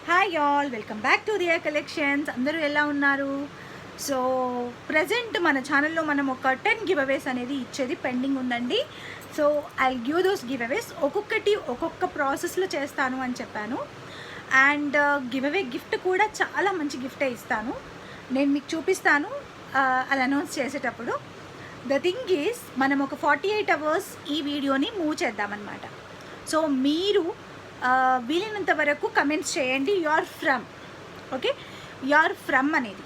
Hi all, welcome back to dear collections. అందరూ ఎలా ఉన్నారు? సో ప్రజెంట్ మన ఛానల్లో మనం ఒక 10 గివ్ అవేస్ అనేది ఇచ్చేది పెండింగ్ ఉందండి. So I give those giveaways. ఒక్కొక్కటి ఒక్కొక్క ప్రాసెస్లో చేస్తాను అని చెప్పాను. అండ్ గివ్ అవే గిఫ్ట్ కూడా చాలా మంచి గిఫ్టే ఇస్తాను. నేను మీకు చూపిస్తాను అది అనౌన్స్ చేసేటప్పుడు. ద థింగ్ ఈజ్, మనం ఒక 48 అవర్స్ ఈ వీడియోని మూవ్ చేద్దామన్నమాట. సో మీరు వీలైనంత వరకు కమెంట్స్ చేయండి you're from. Okay, you're from అనేది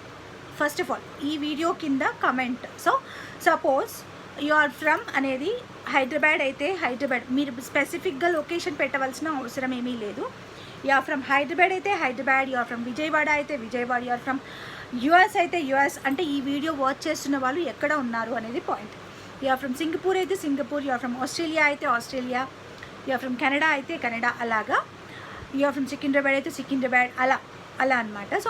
ఫస్ట్ ఆఫ్ ఆల్ ఈ వీడియో కింద comment. So suppose you're from అనేది హైదరాబాద్ అయితే హైదరాబాద్, మీరు స్పెసిఫిక్గా లొకేషన్ పెట్టవలసిన అవసరం ఏమీ లేదు. యూఆర్ ఫ్రమ్ హైదరాబాద్ అయితే హైదరాబాద్, యూఆర్ ఫ్రమ్ విజయవాడ అయితే విజయవాడ, యూఆర్ ఫ్రమ్ యుఎస్ అయితే యుఎస్. అంటే ఈ వీడియో వాచ్ చేస్తున్న వాళ్ళు ఎక్కడ ఉన్నారు అనేది పాయింట్. యూఆర్ ఫ్రమ్ సింగపూర్ అయితే సింగపూర్, యూఆర్ ఫ్రమ్ ఆస్ట్రేలియా అయితే ఆస్ట్రేలియా, యూఆర్ ఫ్రమ్ కెనడా అయితే కెనడా, అలాగా యూఆర్ ఫ్రమ్ సికింద్రాబాద్ అయితే సికింద్రాబాద్, అలా అనమాట. సో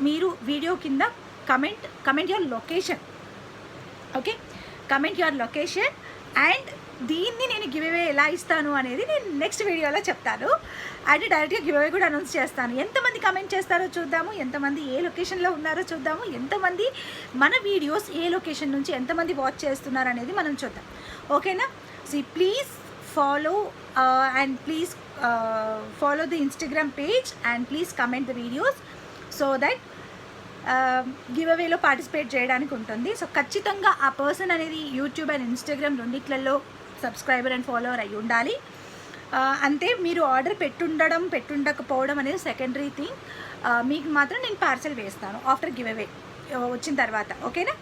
మీరు వీడియో కింద comment your location. Okay, comment your location. And దీన్ని నేను గివ్ అవే ఎలా ఇస్తాను అనేది నేను నెక్స్ట్ వీడియోలో చెప్తాను. అంటే డైరెక్ట్గా గివ్ అవే కూడా అనౌన్స్ చేస్తాను. ఎంతమంది కమెంట్ చేస్తారో చూద్దాము, ఎంతమంది ఏ లొకేషన్లో ఉన్నారో చూద్దాము, ఎంతమంది మన వీడియోస్ ఏ లొకేషన్ నుంచి ఎంతమంది వాచ్ చేస్తున్నారు అనేది మనం చూద్దాం. ఓకేనా? So please follow and please follow the Instagram page and please comment the videos so that గివ్ అవేలో పార్టిసిపేట్ చేయడానికి ఉంటుంది. సో ఖచ్చితంగా ఆ పర్సన్ అనేది యూట్యూబ్ అండ్ ఇన్స్టాగ్రామ్ రెండిట్లలో సబ్స్క్రైబర్ అండ్ ఫాలోవర్ అయి ఉండాలి. అంతే. మీరు ఆర్డర్ పెట్టుండకపోవడం అనేది సెకండరీ థింగ్. మీకు మాత్రం నేను పార్సల్ వేస్తాను ఆఫ్టర్ గివ్ అవే వచ్చిన తర్వాత. ఓకేనా?